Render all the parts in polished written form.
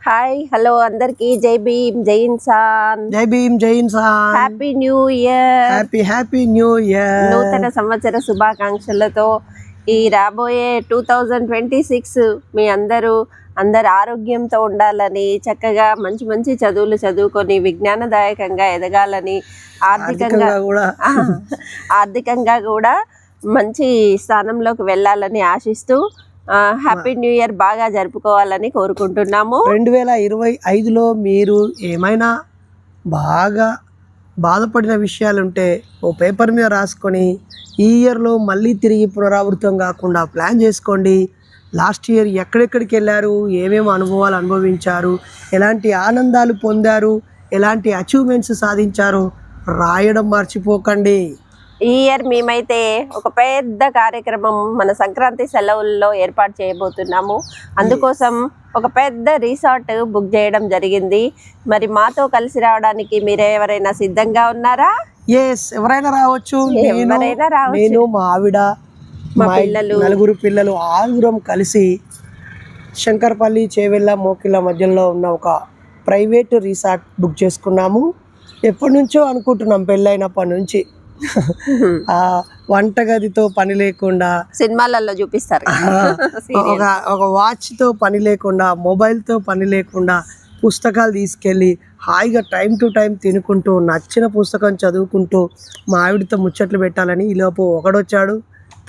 Hi hello అందరికి జై భీమ్ జై ఇన్సాన్. జై భీమ్ జై ఇన్సాన్. Happy new year. Happy new year. నూతన సంవత్సర శుభాకాంక్షలతో ఈ రాబోయే 2026 మీ అందరూ ఆరోగ్యంతో ఉండాలని, చక్కగా మంచి మంచి చదువులు చదువుకొని విజ్ఞానదాయకంగా ఎదగాలని, ఆర్థికంగా కూడా మంచి స్థానంలోకి వెళ్ళాలని ఆశిస్తూ హ్యాపీ న్యూ ఇయర్ బాగా జరుపుకోవాలని కోరుకుంటున్నాము. 2025లో మీరు ఏమైనా బాగా బాధపడిన విషయాలుంటే ఓ పేపర్ మీద రాసుకొని ఈ ఇయర్లో మళ్ళీ తిరిగి పునరావృతం కాకుండా ప్లాన్ చేసుకోండి. లాస్ట్ ఇయర్ ఎక్కడెక్కడికి వెళ్ళారు, ఏమేమి అనుభవాలు అనుభవించారు, ఎలాంటి ఆనందాలు పొందారు, ఎలాంటి అచీవ్మెంట్స్ సాధించారు రాయడం మర్చిపోకండి. ఈ ఇయర్ మేమైతే ఒక పెద్ద కార్యక్రమం మన సంక్రాంతి సెలవుల్లో ఏర్పాటు చేయబోతున్నాము. అందుకోసం ఒక పెద్ద రిసార్ట్ బుక్ చేయడం జరిగింది. మరి మాతో కలిసి రావడానికి మీరు ఎవరైనా సిద్ధంగా ఉన్నారా? ఎవరైనా రావచ్చు. నేను మా ఆవిడ, మా పిల్లలు, 4 పిల్లలు, 6 కలిసి శంకర్పల్లి, చేవెళ్ళ, మోకిళ్ళ మధ్యలో ఉన్న ఒక ప్రైవేట్ రిసార్ట్ బుక్ చేసుకున్నాము. ఎప్పటి నుంచో అనుకుంటున్నాం, పెళ్ళైనప్పటి నుంచి. వంటగదితో పని లేకుండా, సినిమాలలో చూపిస్తారు, ఒక వాచ్తో పని లేకుండా, మొబైల్తో పని లేకుండా పుస్తకాలు తీసుకెళ్ళి హాయిగా టైం టు టైం తినుకుంటూ నచ్చిన పుస్తకం చదువుకుంటూ మా ఆవిడతో ముచ్చట్లు పెట్టాలని ఈలోపు ఒకడొచ్చాడు.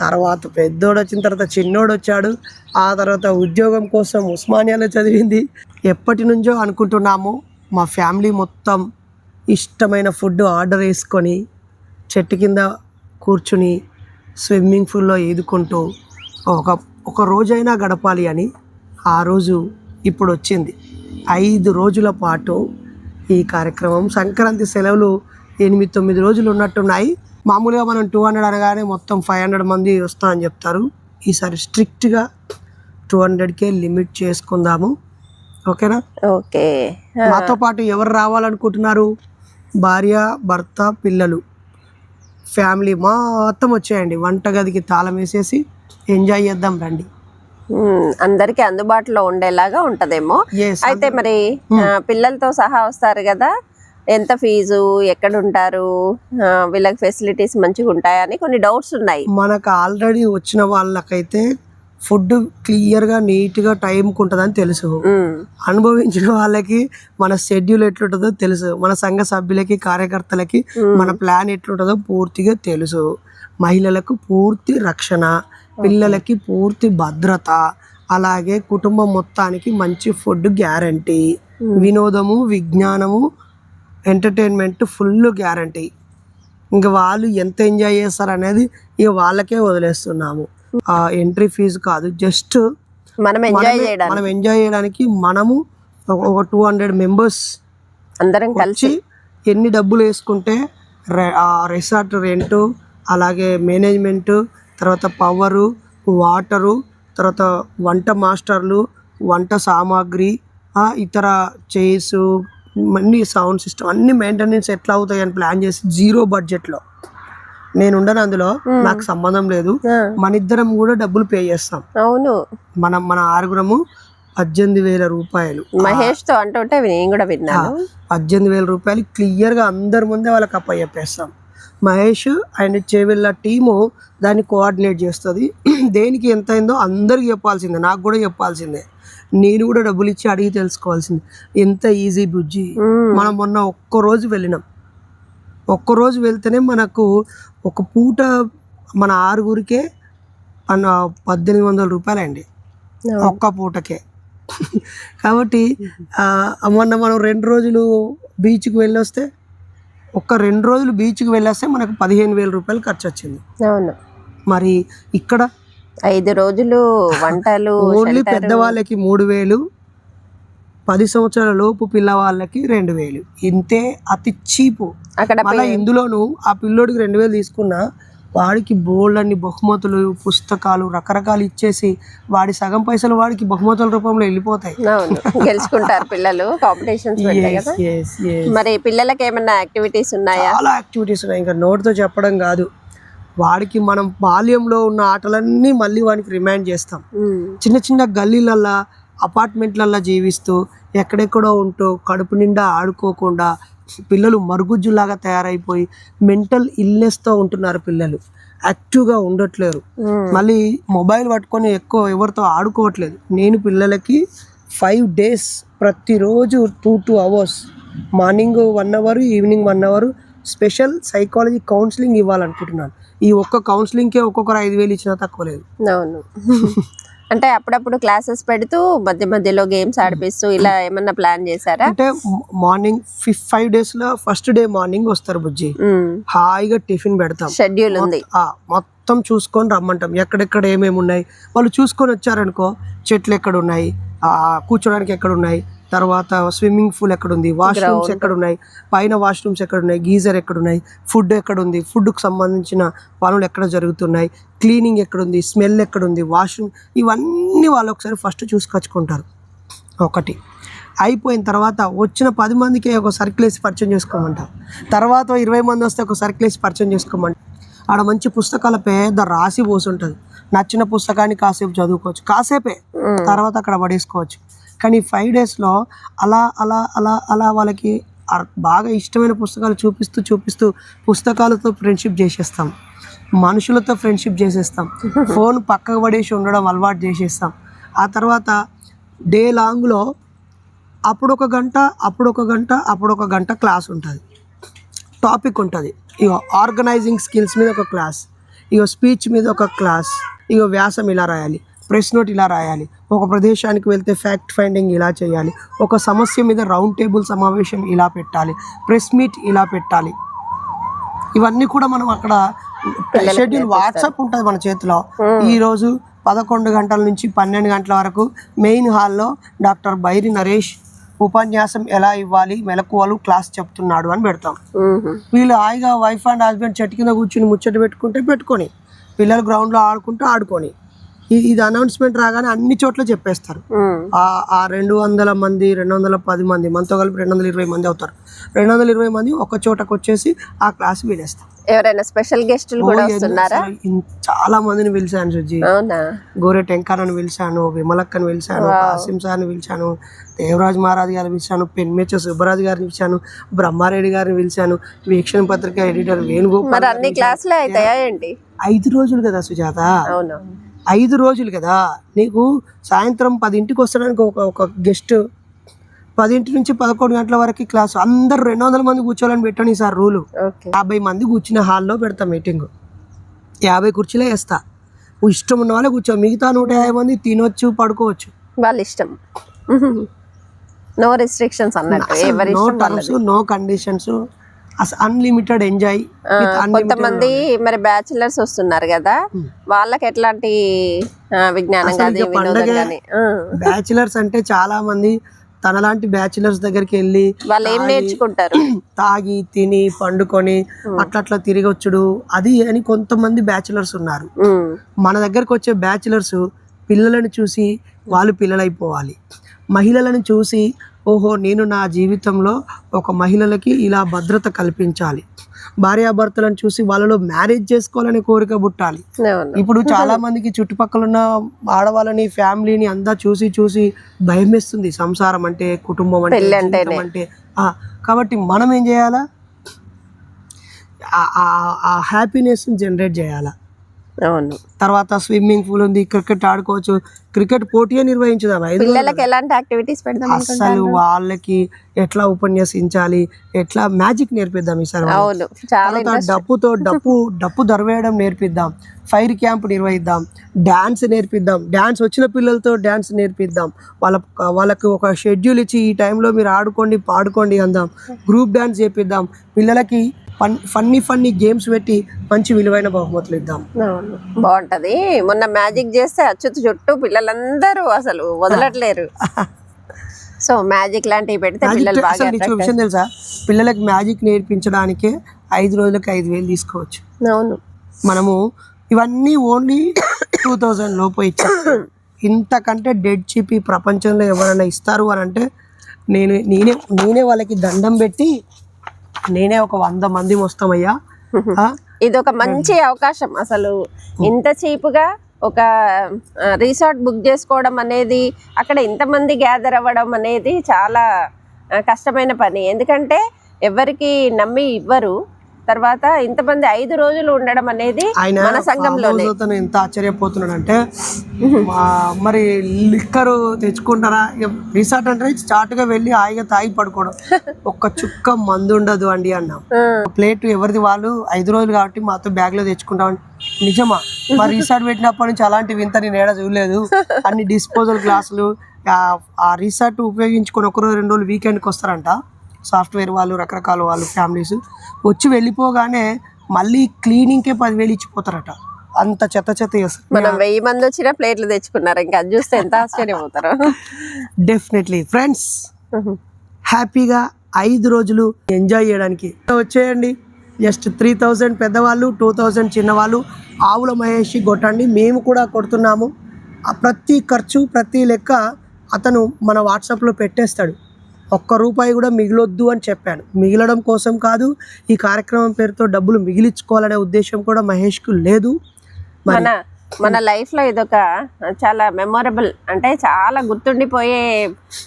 తర్వాత పెద్దోడు వచ్చిన తర్వాత చిన్నోడు వచ్చాడు. ఆ తర్వాత ఉద్యోగం కోసం ఉస్మానియాలో చదివింది. ఎప్పటి నుంచో అనుకుంటున్నాము. మా ఫ్యామిలీ మొత్తం ఇష్టమైన ఫుడ్ ఆర్డర్ వేసుకొని చెట్టు కింద కూర్చుని స్విమ్మింగ్ పూల్లో ఈదుకుంటూ ఒక రోజైనా గడపాలి అని. ఆ రోజు ఇప్పుడు వచ్చింది. 5 రోజుల పాటు ఈ కార్యక్రమం. సంక్రాంతి సెలవులు 8-9 రోజులు ఉన్నట్టున్నాయి. మామూలుగా మనం 200 అనగానే మొత్తం 500 మంది వస్తా అని చెప్తారు. ఈసారి స్ట్రిక్ట్గా 200కే లిమిట్ చేసుకుందాము. ఓకేనా? ఓకే. మాతో పాటు ఎవరు రావాలనుకుంటున్నారు? భార్య, భర్త, పిల్లలు, ఫ్యామిలీ మొత్తం వచ్చేయండి. వంటగదికి తాళం వేసేసి ఎంజాయ్ చేద్దాం రండి. అందరికి అందుబాటులో ఉండేలాగా ఉంటదేమో. అయితే మరి పిల్లలతో సహా వస్తారు కదా, ఎంత ఫీజు, ఎక్కడ ఉంటారు, వీళ్ళకి ఫెసిలిటీస్ మంచిగా ఉంటాయని కొన్ని డౌట్స్ ఉన్నాయి. మనకు ఆల్రెడీ వచ్చిన వాళ్ళకైతే ఫుడ్ క్లియర్గా నీట్గా టైంకి ఉంటుందని తెలుసు. అనుభవించిన వాళ్ళకి మన షెడ్యూల్ ఎట్లుంటుందో తెలుసు. మన సంఘ సభ్యులకి, కార్యకర్తలకి మన ప్లాన్ ఎట్లుంటుందో పూర్తిగా తెలుసు. మహిళలకు పూర్తి రక్షణ, పిల్లలకి పూర్తి భద్రత, అలాగే కుటుంబం మొత్తానికి మంచి ఫుడ్ గ్యారంటీ, వినోదము, విజ్ఞానము, ఎంటర్టైన్మెంట్ ఫుల్ గ్యారంటీ. ఇంకా వాళ్ళు ఎంత ఎంజాయ్ చేస్తారు అనేది ఇక వాళ్ళకే వదిలేస్తున్నాము. ఎంట్రీ ఫీజు కాదు, జస్ట్ మనం ఎంజాయ్ చేయడానికి మనము ఒక 200 మెంబర్స్ అందరం కలిసి ఎన్ని డబ్బులు వేసుకుంటే రిసార్ట్ రెంటు, అలాగే మేనేజ్మెంట్, తర్వాత పవరు, వాటరు, తర్వాత వంట మాస్టర్లు, వంట సామాగ్రి, ఇతర చైర్స్, అన్ని సౌండ్ సిస్టమ్, అన్ని మెయింటెనెన్స్ ఎట్లా అవుతాయని ప్లాన్ చేసి 0 బడ్జెట్లో నేను ఉండను. అందులో నాకు సంబంధం లేదు. మన ఇద్దరం కూడా డబ్బులు పే చేస్తాం. అవును, మన 6 18,000 రూపాయలు. మహేష్ తో అంటుంటే నేను కూడా విన్నాను. 18,000 రూపాయలు క్లియర్గా అందరి ముందే వాళ్ళకి అప్ప చెప్పేస్తాం. మహేష్ అండ్ చేవెళ్ళ టీము దాన్ని కోఆర్డినేట్ చేస్తుంది. దేనికి ఎంత అయిందో అందరికి చెప్పాల్సిందే, నాకు కూడా చెప్పాల్సిందే. నేను కూడా డబ్బులు ఇచ్చి అడిగి తెలుసుకోవాల్సిందే. ఎంత ఈజీ బుజ్జి. మనం మొన్న ఒక్కరోజు వెళ్ళినాం. ఒక్కరోజు వెళ్తేనే మనకు ఒక పూట మన 6 1800 రూపాయలు అండి ఒక్క పూటకే. కాబట్టి మొన్న మనం 2 రోజులు బీచ్కి వెళ్ళొస్తే, ఒక్క 2 రోజులు బీచ్కి వెళ్ళొస్తే మనకు 15,000 రూపాయలు ఖర్చు వచ్చింది. అవును. మరి ఇక్కడ 5 రోజులు వంటలు, ఓన్లీ పెద్దవాళ్ళకి 3,000, 10 సంవత్సరాల లోపు పిల్లవాళ్ళకి 2,000. ఇంతే, అతి చీపు. మళ్ళీ ఇందులోనూ ఆ పిల్లోడికి 2,000 తీసుకున్నా వాడికి బోల్డ్ అన్ని బహుమతులు, పుస్తకాలు రకరకాలు ఇచ్చేసి వాడి సగం పైసలు వాడికి బహుమతుల రూపంలో వెళ్ళిపోతాయి. గెలుచుకుంటారు పిల్లలు, కాంపిటీషన్స్. మరి పిల్లలకి ఏమైనా యాక్టివిటీస్ ఉన్నాయా? చాలా యాక్టివిటీస్ ఉన్నాయి, ఇంకా నోటితో చెప్పడం కాదు. వాడికి మనం బాల్యంలో ఉన్న ఆటలన్నీ మళ్ళీ వాడికి రిమైండ్ చేస్తాం. చిన్న చిన్న గల్లీలల్లా, అపార్ట్మెంట్లల్లో జీవిస్తూ ఎక్కడెక్కడో ఉంటూ కడుపు నిండా ఆడుకోకుండా పిల్లలు మరుగుజ్జులాగా తయారైపోయి మెంటల్ ఇల్నెస్తో ఉంటున్నారు. పిల్లలు యాక్టివ్గా ఉండట్లేరు. మళ్ళీ మొబైల్ పట్టుకొని ఎక్కువ ఎవరితో ఆడుకోవట్లేదు. నేను పిల్లలకి 5 days ప్రతిరోజు 2 hours morning 1 hour evening 1 hour special psychology counselling ఇవ్వాలనుకుంటున్నాను. ఈ ఒక్క కౌన్సిలింగ్కే ఒక్కొక్కరు 5,000 ఇచ్చినా తక్కువ లేదు. అవును. అంటే అప్పుడప్పుడు క్లాసెస్ పెడుతూ మధ్య మధ్యలో గేమ్స్ ఆడిపిస్తూ ఇలా ఏమన్నా ప్లాన్ చేశారా? అంటే మార్నింగ్ 5 days లో ఫస్ట్ డే మార్నింగ్ వస్తారు బుజ్జి, హాయిగా టిఫిన్ పెడతాం, షెడ్యూల్ ఉంది, మొత్తం చూసుకొని రమ్మంటాం. ఎక్కడెక్కడ ఏమేమి ఉన్నాయి వాళ్ళు చూసుకొని వచ్చారనుకో, చెట్లు ఎక్కడ ఉన్నాయి, కూర్చోడానికి ఎక్కడ ఉన్నాయి, తర్వాత స్విమ్మింగ్ పూల్ ఎక్కడ ఉంది, వాష్రూమ్స్ ఎక్కడ ఉన్నాయి, పైన వాష్రూమ్స్ ఎక్కడ ఉన్నాయి, గీజర్ ఎక్కడ ఉన్నాయి, ఫుడ్ ఎక్కడ ఉంది, ఫుడ్కి సంబంధించిన పనులు ఎక్కడ జరుగుతున్నాయి, క్లీనింగ్ ఎక్కడ ఉంది, స్మెల్ ఎక్కడ ఉంది, వాష్రూమ్, ఇవన్నీ వాళ్ళు ఒకసారి ఫస్ట్ చూసుకొచ్చుకుంటారు. ఒకటి అయిపోయిన తర్వాత వచ్చిన 10 మందికి ఒక సర్కిల్ వేసి పరిచయం చేసుకోమంటాం. తర్వాత 20 మంది వస్తే ఒక సర్కిల్ వేసి పరిచయం చేసుకోమంటాం. ఆడ మంచి పుస్తకాల పెద్ద రాసి పోసి ఉంటుంది. నచ్చిన పుస్తకాన్ని కాసేపు చదువుకోవచ్చు, కాసేపే, తర్వాత అక్కడ పడేసుకోవచ్చు. కానీ 5 daysలో అలా అలా అలా అలా వాళ్ళకి బాగా ఇష్టమైన పుస్తకాలు చూపిస్తూ పుస్తకాలతో ఫ్రెండ్షిప్ చేసేస్తాం, మనుషులతో ఫ్రెండ్షిప్ చేసేస్తాం, ఫోన్ పక్కకు పడేసి ఉండడం అలవాటు చేసేస్తాం. ఆ తర్వాత డే లాంగ్లో అప్పుడొక గంట క్లాస్ ఉంటుంది, టాపిక్ ఉంటుంది. ఇగో ఆర్గనైజింగ్ స్కిల్స్ మీద ఒక క్లాస్, ఇగో స్పీచ్ మీద ఒక క్లాస్, ఇగో వ్యాసం ఇలా రాయాలి, ప్రెస్ నోట్ ఇలా రాయాలి, ఒక ప్రదేశానికి వెళ్తే ఫ్యాక్ట్ ఫైండింగ్ ఇలా చేయాలి, ఒక సమస్య మీద రౌండ్ టేబుల్ సమావేశం ఇలా పెట్టాలి, ప్రెస్ మీట్ ఇలా పెట్టాలి. ఇవన్నీ కూడా మనం అక్కడ షెడ్యూల్ వాట్సాప్ ఉంటుంది మన చేతిలో. ఈరోజు 11 గంటల నుంచి 12 గంటల వరకు మెయిన్ హాల్లో డాక్టర్ బైరి నరేష్ ఉపన్యాసం ఎలా ఇవ్వాలి మెలకువలు క్లాస్ చెప్తున్నాడు అని పెడతాం. వీళ్ళు హాయిగా వైఫ్ అండ్ హస్బెండ్ చెట్టు కింద కూర్చుని ముచ్చట పెట్టుకొని, పిల్లలు గ్రౌండ్లో ఆడుకొని ఇది అనౌన్స్మెంట్ రాగానే అన్ని చోట్ల చెప్పేస్తారు. ఆ 200 మంది 210 మంది మనతో కలిపి 220 మంది అవుతారు. 220 మంది ఒక చోటకు వచ్చేసి ఆ క్లాస్ వినేస్తారు. ఎవరైనా స్పెషల్ గెస్టులు కూడా వస్తున్నారా? చాలా మందిని పిలిచాను సుజీ. గోరె టెంకారని పిలిచాను, విమలక్కని పిలిచాను, కాసిం సార్ని పిలిచాను, దేవరాజ్ మహారాజ్ గారిని పిలిచాను, పెన్మెచ్చ సుబ్బరాజు గారిని పిలిచాను, బ్రహ్మారెడ్డి గారిని పిలిచాను, వీక్షణ పత్రిక ఎడిటర్ వేణుగోపాల్. అన్ని క్లాసులు అవుతాయా ఏంటి? 5 రోజులు కదా సుజాత, అవును 5 రోజులు కదా. నీకు సాయంత్రం 10ంటికి వస్తాడానికి ఒక గెస్ట్, 10 నుంచి 11 గంటల వరకు క్లాసు. అందరు 200 మంది కూర్చోవాలని పెట్టాను ఈసారి రూలు. 50 మంది కూర్చున్న హాల్లో పెడతా మీటింగ్. 50 కుర్చీలే వేస్తా. ఇష్టం ఉన్న వాళ్ళే కూర్చో, మిగతా 150 మంది తినొచ్చు, పడుకోవచ్చు, వాళ్ళ ఇష్టం. నో రిస్ట్రిక్షన్స్ అన్నట్టు, no terms, no conditions, unlimited enjoy. కొంతమంది మరి బ్యాచిలర్స్ వస్తున్నారు కదా, వాళ్ళకి ఎట్లాంటి విజ్ఞానం కానీ బ్యాచిలర్స్ అంటే చాలా మంది తనలాంటి బ్యాచిలర్స్ దగ్గరికి వెళ్ళి వాళ్ళు ఏం నేర్చుకుంటారు, తాగి తిని పండుకొని అట్లా తిరిగొచ్చుడు అది అని కొంతమంది బ్యాచిలర్స్ ఉన్నారు. మన దగ్గరకు వచ్చే బ్యాచిలర్స్ పిల్లలను చూసి వాళ్ళు పిల్లలైపోవాలి, మహిళలను చూసి ఓహో నేను నా జీవితంలో ఒక మహిళలకి ఇలా భద్రత కల్పించాలి, భార్యాభర్తలను చూసి వాళ్ళలో మ్యారేజ్ చేసుకోవాలని కోరిక పుట్టాలి. ఇప్పుడు చాలా మందికి చుట్టుపక్కల ఉన్న ఆడవాళ్ళని ఫ్యామిలీని అంతా చూసి భయం వేస్తుంది. సంసారం అంటే, కుటుంబం అంటే కాబట్టి మనం ఏం చేయాలా, ఆ హ్యాపీనెస్ జనరేట్ చేయాలా. అవును. తర్వాత స్విమ్మింగ్ పూల్ ఉంది, క్రికెట్ ఆడుకోవచ్చు, క్రికెట్ పోటీ నిర్వహించుదాం. పిల్లలకి ఎలాంటి యాక్టివిటీస్ పెడదాం, అసలు వాళ్ళకి ఎట్లా ఉపన్యసించాలి, ఎట్లా మ్యాజిక్ నేర్పిద్దాం ఈసారి. డప్పు దరవేయడం నేర్పిద్దాం, ఫైర్ క్యాంప్ నిర్వహిద్దాం, డాన్స్ నేర్పిద్దాం, డాన్స్ వచ్చిన పిల్లలతో డాన్స్ నేర్పిద్దాం. వాళ్ళకు ఒక షెడ్యూల్ ఇచ్చి ఈ టైంలో మీరు ఆడుకోండి పాడుకోండి అందాం, గ్రూప్ డాన్స్ చేపిద్దాం, పిల్లలకి ఫన్నీ గేమ్స్ పెట్టి మంచి విలువైన బహుమతులు ఇద్దాం. బాగుంటది. మొన్న మ్యాజిక్ చేస్తే అచ్చుతు చుట్టూ పిల్లలందరూ అసలు వదలట్లేరు. సో మ్యాజిక్ లాంటివి పెడితే పిల్లలు బాగా విషయం తెలుసా, పిల్లలకి మ్యాజిక్ నేర్పించడానికే 5 రోజులకి 5,000 తీసుకోవచ్చు. అవును. మనము ఇవన్నీ ఓన్లీ 2000 లోపు ఇచ్చాం. ఇంతకంటే డెడ్ చీప్ ఈ ప్రపంచంలో ఎవరైనా ఇస్తారు అని అంటే నేనే వాళ్ళకి దండం పెట్టి నేనే ఒక 100 మంది వస్తామయ్యా. ఇది ఒక మంచి అవకాశం. అసలు ఇంత చీపుగా ఒక రిసార్ట్ బుక్ చేసుకోవడం అనేది, అక్కడ ఇంతమంది గ్యాదర్ అవ్వడం అనేది చాలా కష్టమైన పని. ఎందుకంటే ఎవరికి నమ్మి ఇవ్వరు. తర్వాత ఇంతమంది 5 రోజులు ఉండడం అనేది ఆయన మన సంఘంలోనే. అతను ఎంత ఆశ్చర్యపోతున్నాడు అంటే మరి లిక్కర్ తెచ్చుకుంటారా? రిసార్ట్ అంటే స్టార్ట్గా వెళ్ళి హాయిగా తాగి పడుకోవడం, ఒక్క చుక్క మందు ఉండదు అండి అన్నాం. ప్లేట్ ఎవరిది వాళ్ళు 5 రోజులు కాబట్టి మాతో బ్యాగ్ లో తెచ్చుకుంటామని. నిజమా? మరి రిసార్ట్ పెట్టినప్పటి నుంచి అలాంటి వింత నేను ఏడా చూడలేదు. అన్ని డిస్పోజల్ గ్లాసులు, ఆ రిసార్ట్ ఉపయోగించుకొని 1 రోజు 2 రోజులు వీకెండ్కి వస్తారంట. సాఫ్ట్వేర్ వాళ్ళు, రకరకాల వాళ్ళు, ఫ్యామిలీస్ వచ్చి వెళ్ళిపోగానే మళ్ళీ క్లీనింగ్కే 10,000 ఇచ్చిపోతారట. అంత చెత్త చేస్తారు. మనం 1000 మంది వచ్చినా ప్లేట్లు తెచ్చుకున్నారు. ఇంకా అది చూస్తే ఎంత ఆశ్చర్యపోతారు. డెఫినెట్లీ ఫ్రెండ్స్, హ్యాపీగా 5 రోజులు ఎంజాయ్ చేయడానికి వచ్చేయండి. జస్ట్ 3,000 పెద్దవాళ్ళు, 2,000 చిన్నవాళ్ళు. ఆవుల మహేష్ కొట్టండి, మేము కూడా కొడుతున్నాము. ఆ ప్రతి ఖర్చు, ప్రతి లెక్క అతను మన వాట్సాప్లో పెట్టేస్తాడు. ₹1 కూడా మిగిలొద్దు అని చెప్పాను. మిగిలడం కోసం కాదు, ఈ కార్యక్రమం పేరుతో డబ్బులు మిగిలించుకోవాలనే ఉద్దేశం కూడా మహేష్కు లేదు. మన లైఫ్లో ఇదొక చాలా మెమొరబుల్, అంటే చాలా గుర్తుండిపోయే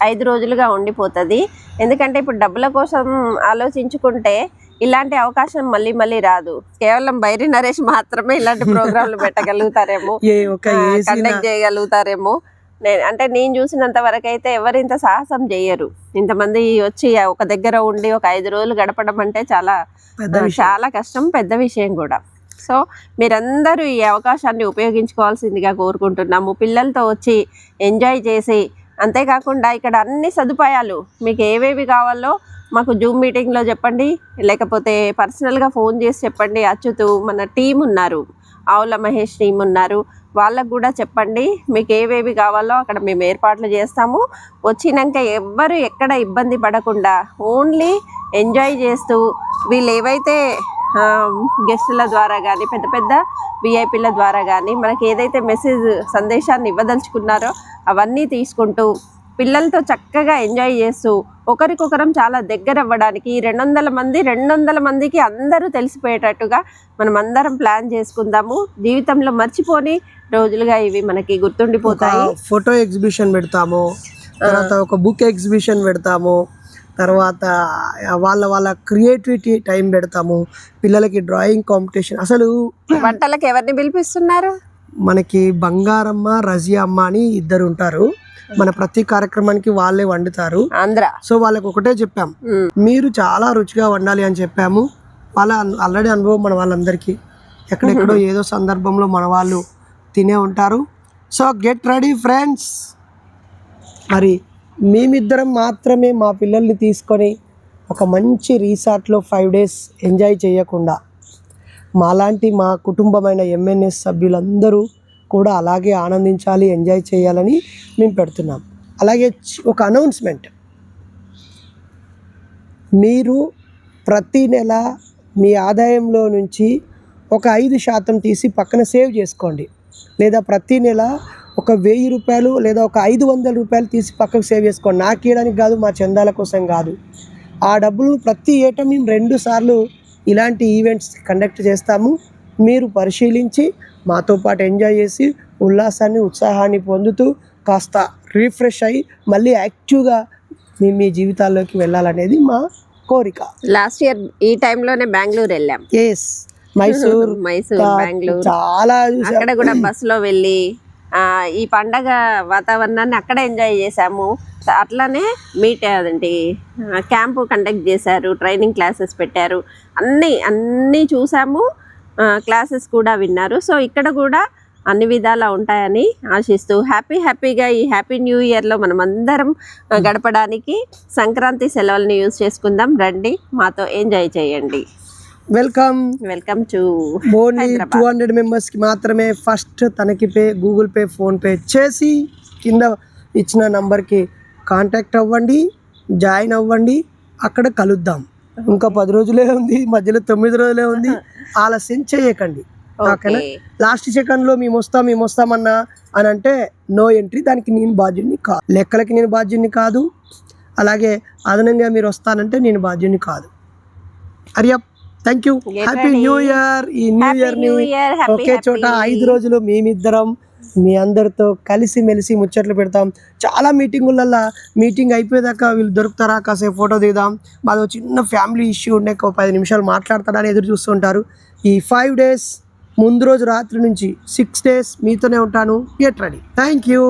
5 రోజులుగా ఉండిపోతుంది. ఎందుకంటే ఇప్పుడు డబ్బుల కోసం ఆలోచించుకుంటే ఇలాంటి అవకాశం మళ్ళీ మళ్ళీ రాదు. కేవలం బైరి నరేష్ మాత్రమే ఇలాంటి ప్రోగ్రాంలు పెట్టగలుగుతారేమో, కండక్ట్ చేయగలుగుతారేమో. నేను చూసినంత వరకు అయితే ఎవరు ఇంత సాహసం చేయరు. ఇంతమంది వచ్చి ఒక దగ్గర ఉండి ఒక 5 రోజులు గడపడం అంటే చాలా కష్టం, పెద్ద విషయం కూడా. సో మీరందరూ ఈ అవకాశాన్ని ఉపయోగించుకోవాల్సిందిగా కోరుకుంటున్నాము. పిల్లలతో వచ్చి ఎంజాయ్ చేసి, అంతేకాకుండా ఇక్కడ అన్ని సదుపాయాలు మీకు ఏవేవి కావాలో మాకు జూమ్ మీటింగ్లో చెప్పండి, లేకపోతే పర్సనల్గా ఫోన్ చేసి చెప్పండి. అచ్యుతు మన టీం ఉన్నారు, ఆవుల మహేష్ టీం ఉన్నారు, వాళ్ళకు కూడా చెప్పండి. మీకు ఏవేవి కావాలో అక్కడ మేము ఏర్పాట్లు చేస్తాము. వచ్చినాక ఎవ్వరు ఎక్కడ ఇబ్బంది పడకుండా ఓన్లీ ఎంజాయ్ చేస్తూ, వీళ్ళు ఏవైతే గెస్టుల ద్వారా కానీ, పెద్ద పెద్ద విఐపీల ద్వారా కానీ మనకి ఏదైతే సందేశాన్ని ఇవ్వదలుచుకున్నారో అవన్నీ తీసుకుంటూ పిల్లలతో చక్కగా ఎంజాయ్ చేస్తూ ఒకరికొకరం చాలా దగ్గర అవ్వడానికి 200 మందికి అందరూ తెలిసిపోయేటట్టుగా మనం అందరం ప్లాన్ చేసుకుందాము. జీవితంలో మర్చిపోని రోజులుగా ఇవి మనకి గుర్తుండిపోతాయి. ఫోటో ఎగ్జిబిషన్ పెడతాము, తర్వాత ఒక బుక్ ఎగ్జిబిషన్ పెడతాము, తర్వాత వాళ్ళ క్రియేటివిటీ టైం పెడతాము, పిల్లలకి డ్రాయింగ్ కాంపిటీషన్. అసలు వంటలకు ఎవరిని పిలిపిస్తున్నారు? మనకి బంగారమ్మ, రజియా అమ్మ అని 2 ఉంటారు. మన ప్రతి కార్యక్రమానికి వాళ్ళే వండుతారు. సో వాళ్ళకి ఒకటే చెప్పాం, మీరు చాలా రుచిగా వండాలి అని చెప్పాము. వాళ్ళ ఆల్రెడీ అనుభవం మన వాళ్ళందరికీ, ఎక్కడెక్కడో ఏదో సందర్భంలో మన వాళ్ళు తినే ఉంటారు. So get ready friends. మరి మేమిద్దరం మాత్రమే మా పిల్లల్ని తీసుకొని ఒక మంచి రిసార్ట్లో 5 days ఎంజాయ్ చేయకుండా మాలాంటి మా కుటుంబమైన ఎంఎన్ఎస్ సభ్యులందరూ కూడా అలాగే ఆనందించాలి, ఎంజాయ్ చేయాలని మేము పెడుతున్నాం. అలాగే ఒక అనౌన్స్మెంట్, మీరు ప్రతి నెల మీ ఆదాయంలో నుంచి ఒక 5% తీసి పక్కన సేవ్ చేసుకోండి. లేదా ప్రతి నెల ఒక ₹1000 లేదా ఒక ₹500 తీసి పక్కకు సేవ్ చేసుకోండి. నాకు ఇవ్వడానికి కాదు, మా చందాల కోసం కాదు. ఆ డబ్బులు ప్రతి ఏటా మేము 2 సార్లు ఇలాంటి ఈవెంట్స్ కండక్ట్ చేస్తాము. మీరు పరిశీలించి మాతో పాటు ఎంజాయ్ చేసి ఉల్లాసాన్ని, ఉత్సాహాన్ని పొందుతూ కాస్త రిఫ్రెష్ అయ్యి మళ్ళీ యాక్టివ్గా మీ జీవితాల్లోకి వెళ్ళాలనేది మా కోరిక. లాస్ట్ ఇయర్ ఈ టైంలోనే బెంగళూరు వెళ్ళాం. మైసూర్, బెంగళూరు చాలా అక్కడ కూడా బస్సులో వెళ్ళి ఈ పండగ వాతావరణాన్ని అక్కడ ఎంజాయ్ చేసాము. అట్లానే క్యాంపు కండక్ట్ చేశారు, ట్రైనింగ్ క్లాసెస్ పెట్టారు, అన్నీ చూసాము, క్లాసెస్ కూడా విన్నారు. సో ఇక్కడ కూడా అన్ని విధాలా ఉంటాయని ఆశిస్తూ హ్యాపీగా ఈ హ్యాపీ న్యూ ఇయర్లో మనం అందరం గడపడానికి సంక్రాంతి సెలవుల్ని యూజ్ చేసుకుందాం. రండి, మాతో ఎంజాయ్ చేయండి. వెల్కమ్ టు ఓన్లీ 200 మెంబర్స్కి మాత్రమే. ఫస్ట్ తనకి గూగుల్ పే, ఫోన్పే చేసి కింద ఇచ్చిన నంబర్కి కాంటాక్ట్ అవ్వండి, జాయిన్ అవ్వండి, అక్కడ కలుద్దాం. ఇంకా 10 రోజులే ఉంది, మధ్యలో 9 రోజులే ఉంది. ఆలస్యం చేయకండి. ఓకేనా? లాస్ట్ సెకండ్లో మేము వస్తామన్నా అని అంటే నో ఎంట్రీ. దానికి నేను బాధ్యుని కాదు, లెక్కలకి నేను బాధ్యుని కాదు, అలాగే అదనంగా మీరు వస్తానంటే నేను బాధ్యుని కాదు. అరియప్. Thank you. Happy new year. ఈ న్యూ ఇయర్ ని ఒకే చోట 5 రోజులు మేమిద్దరం మీ అందరితో కలిసి మెలిసి ముచ్చట్లు పెడతాం. చాలా మీటింగులల్లో మీటింగ్ అయిపోయేదాకా వీళ్ళు దొరుకుతారా, కాసేపు ఫోటో దిగుదాం, మాది చిన్న ఫ్యామిలీ ఇష్యూ ఉండే, ఒక 10 నిమిషాలు మాట్లాడతాడని ఎదురు చూస్తుంటారు. ఈ 5 days ముందు రోజు రాత్రి నుంచి 6 days మీతోనే ఉంటాను. Get ready. Thank you.